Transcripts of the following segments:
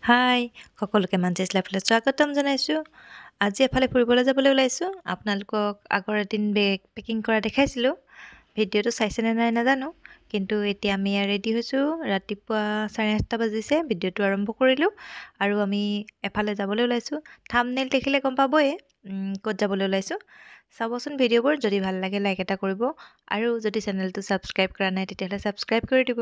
হাই সকলোকে মানচেছ লাইফলৈ স্বাগতম জনাইছোঁ। আজি এফালে ফুৰিবলৈ যাবলৈ ওলাইছোঁ। আপোনালোকক আগৰ এদিন বেগ পেকিং কৰা দেখাইছিলোঁ। ভিডিঅ'টো চাইছেনে নাই নাজানো, কিন্তু এতিয়া আমি ৰেডি হৈছোঁ। ৰাতিপুৱা 8:30 বাজিছে। ভিডিঅ'টো আৰম্ভ কৰিলোঁ আৰু আমি এফালে যাবলৈ ওলাইছোঁ। থাম্বনেইল দেখিলে গম পাবই ক'ত যাবলৈ ওলাইছোঁ। চাবচোন ভিডিঅ'বোৰ, যদি ভাল লাগে লাইক এটা কৰিব, আৰু যদি চেনেলটো ছাবস্ক্ৰাইব কৰা নাই তেতিয়াহ'লে ছাবস্ক্ৰাইব কৰি দিব।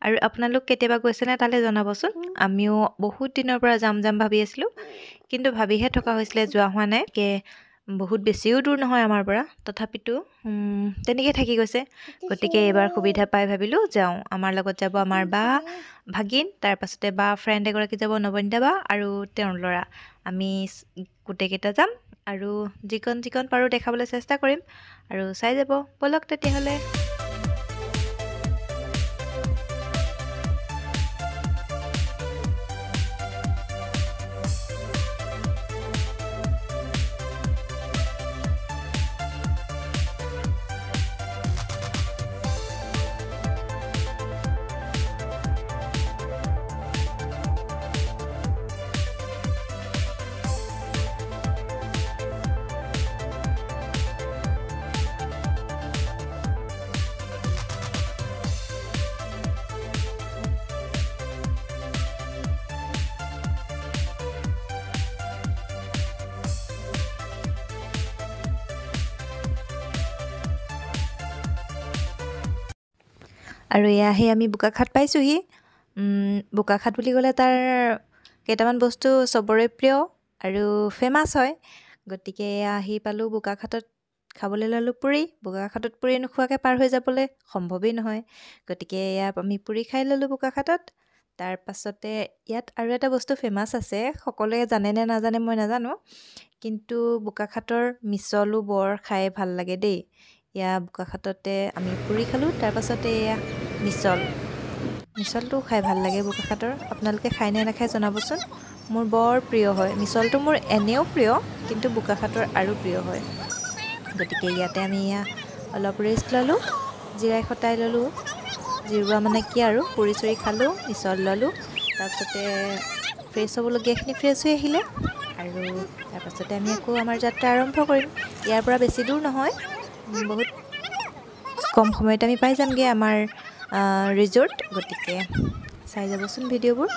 আৰু আপোনালোক কেতিয়াবা গৈছেনে তালৈ জনাবচোন। আমিও বহুত দিনৰ পৰা যাম ভাবি আছিলোঁ, কিন্তু ভাবিহে থকা হৈছিলে, যোৱা হোৱা নাই। বহুত বেছিও দূৰ নহয় আমাৰ পৰা, তথাপিতো তেনেকৈ থাকি গৈছে। গতিকে এইবাৰ সুবিধা পাই ভাবিলোঁ যাওঁ। আমাৰ লগত যাব আমাৰ বা ভাগিন, তাৰপাছতে বা ফ্ৰেণ্ড এগৰাকী যাব, নৱনীতা বা, আৰু তেওঁৰ ল'ৰা। আমি গোটেইকেইটা যাম আৰু যিকণ পাৰোঁ দেখাবলৈ চেষ্টা কৰিম, আৰু চাই যাব। ব'লক তেতিয়াহ'লে। আৰু এয়াহে আমি বোকাখাট পাইছোঁহি। বোকাখাট বুলি ক'লে তাৰ কেইটামান বস্তু চবৰে প্ৰিয় আৰু ফেমাছ হয়। গতিকে এয়া আহি পালোঁ বোকাখাটত। খাবলৈ ল'লোঁ পুৰি। বোকাখাটত পুৰি নোখোৱাকৈ পাৰ হৈ যাবলৈ সম্ভৱেই নহয়। গতিকে এয়া আমি পুৰি খাই ল'লোঁ বোকাখাটত। তাৰপাছতে ইয়াত আৰু এটা বস্তু ফেমাছ আছে, সকলোৱে জানে নে নাজানে মই নাজানো, কিন্তু বোকাখাটৰ মিছলো বৰ খাই ভাল লাগে দেই। এয়া বোকাখাটতে আমি পুৰি খালোঁ, তাৰপাছতে এয়া মিছলটো খাই ভাল লাগে বোকাখাটৰ। আপোনালোকে খাই নে নাখায় জনাবচোন। মোৰ বৰ প্ৰিয় হয় মিছলটো, মোৰ এনেও প্ৰিয়, কিন্তু বোকাখাটৰ আৰু প্ৰিয় হয়। গতিকে ইয়াতে আমি অলপ ৰেষ্ট ল'লোঁ, জিৰাই খটাই ল'লোঁ। জিৰোৱা মানে কি আৰু, পুৰি চুৰি খালোঁ, মিছল ল'লোঁ। তাৰপাছতে ফ্ৰেছ হ'বলগীয়াখিনি ফ্ৰেছ হৈ আহিলে, আৰু তাৰপাছতে আমি আকৌ আমাৰ যাত্ৰা আৰম্ভ কৰিম। ইয়াৰ পৰা বেছি দূৰ নহয়, বহুত কম সময়তে আমি পাই যামগৈ আমাৰ ৰিজৰ্ট। গতিকে চাই যাবচোন ভিডিঅ'বোৰ।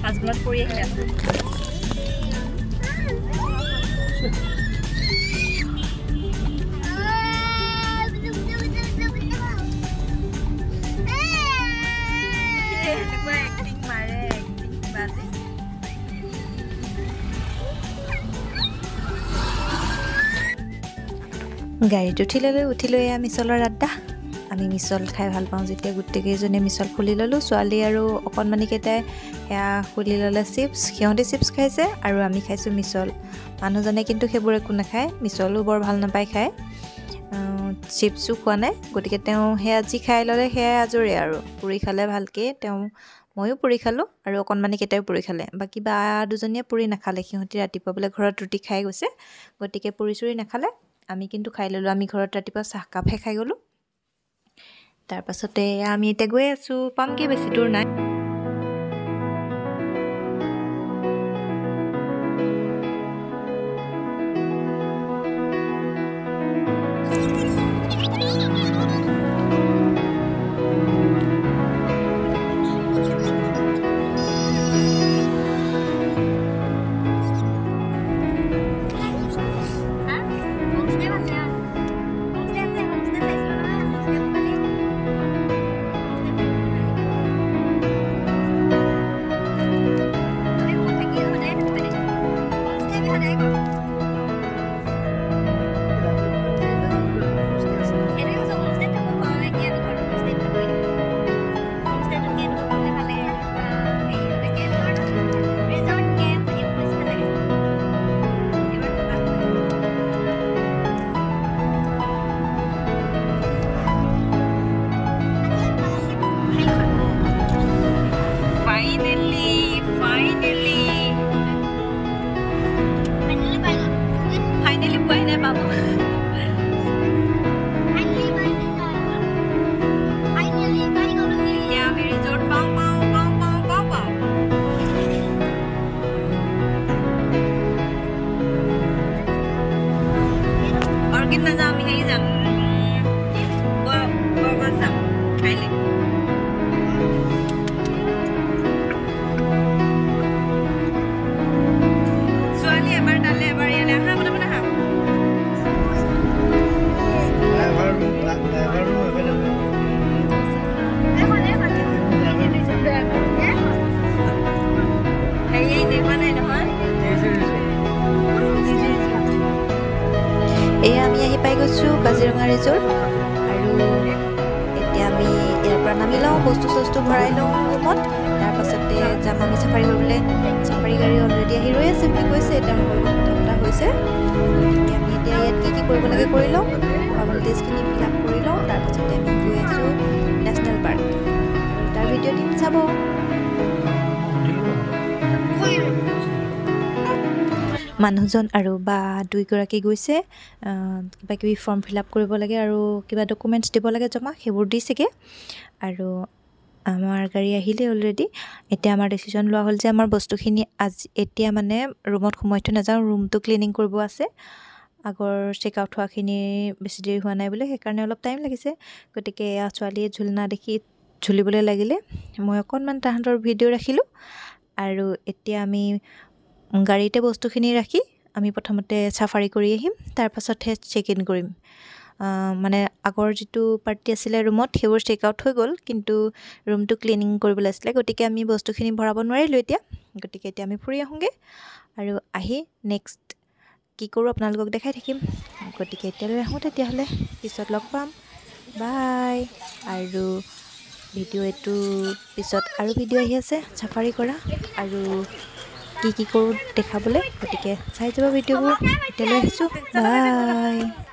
আজমলত পৰি আহিলে গাড়ীত উঠি লৈ মিছলৰ আড্ডা। আমি মিছল খাই ভাল পাওঁ যেতিয়া, গোটেইকেইজনীয়ে মিছল খুলি ল'লোঁ। ছোৱালী আৰু অকণমানিকেইটাই সেয়া খুলি ল'লে চিপছ। সিহঁতে চিপছ খাইছে আৰু আমি খাইছোঁ মিছল। মানুহজনে কিন্তু সেইবোৰ একো নাখায়, মিছলো বৰ ভাল নাপায় খাই, চিপছো খোৱা নাই। গতিকে তেওঁ সেয়া যি খাই ল'লে সেয়াই আজৰি আৰু। পুৰি খালে ভালকৈ, ময়ো পুৰি খালোঁ আৰু অকণমানিকেইটাইও পুৰি খালে। বাকী বা দুজনীয়ে পুৰি নাখালে, সিহঁতি ৰাতিপুৱা বোলে ঘৰত ৰুটি খাই গৈছে, গতিকে পুৰি চুৰি নাখালে। আমি কিন্তু খাই ল'লোঁ। আমি ঘৰত ৰাতিপুৱা চাহকাপহে খাই গ'লোঁ। তাৰপাছতে আমি এতিয়া গৈ আছোঁ, পামগৈ, বেছি দূৰ নাই। কাইলৈ ছোৱালী এবাৰ তালে এবাৰ ইয়ালে আহা বনাবনা আহা এয়া আমি আহি পাই গৈছোঁ কাজিৰঙা ৰিজৰ্ট আৰু এতিয়া আমি ইয়াৰ পৰা নামি লওঁ বস্তু চস্তু ভৰাই লওঁ ৰুমত তাৰপাছতে যাম আমি চাফাৰী কৰিবলৈ চাফাৰী গাড়ী অলৰেডি আহি ৰৈ আছে বুলি কৈছে তেওঁলোকৰ লগত কথা পতা হৈছে গতিকে আমি এতিয়া ইয়াত কি কি কৰিব লাগে কৰি লওঁ ফৰ্মেলিটিজখিনি ফিল আপ কৰি লওঁ তাৰপাছতে আমি গৈ আছোঁ নেশ্যনেল পাৰ্ক তাৰ ভিডিঅ' দিম চাব মানুহজন আৰু বা দুইগৰাকী গৈছে কিবা কিবি ফৰ্ম ফিল আপ কৰিব লাগে আৰু কিবা ডকুমেণ্টছ দিব লাগে জমা সেইবোৰ দিছেগৈ আৰু আমাৰ গাড়ী আহিলে অলৰেডি এতিয়া আমাৰ ডিচিশ্যন লোৱা হ'ল যে আমাৰ বস্তুখিনি আজি এতিয়া মানে ৰুমত সোমাই থৈ নাযাওঁ ৰুমটো ক্লিনিং কৰিব আছে আগৰ চেক আউট হোৱাখিনি বেছি দেৰি হোৱা নাই বোলে সেইকাৰণে অলপ টাইম লাগিছে গতিকে এয়া ছোৱালীয়ে ঝুলনা দেখি ঝুলিবলৈ লাগিলে মই অকণমান তাহাঁতৰ ভিডিঅ' ৰাখিলোঁ আৰু এতিয়া আমি গাড়ীতে বস্তুখিনি ৰাখি আমি প্ৰথমতে চাফাৰী কৰি আহিম তাৰপাছতহে চেক ইন কৰিম মানে আগৰ যিটো পাৰ্টি আছিলে ৰুমত সেইবোৰ চেক আউট হৈ গ'ল কিন্তু ৰুমটো ক্লিনিং কৰিবলৈ আছিলে গতিকে আমি বস্তুখিনি ভৰাব নোৱাৰিলোঁ এতিয়া গতিকে এতিয়া আমি ফুৰি আহোঁগৈ আৰু আহি নেক্সট কি কৰোঁ আপোনালোকক দেখাই থাকিম গতিকে এতিয়ালৈ আহোঁ তেতিয়াহ'লে পিছত লগ পাম বাই আৰু ভিডিঅ' এইটো পিছত আৰু ভিডিঅ' আহি আছে চাফাৰী কৰা আৰু কি কৰোঁ দেখাবলৈ গতিকে চাই যাব ভিডিঅ'বোৰ এতিয়ালৈ আহিছোঁ বাই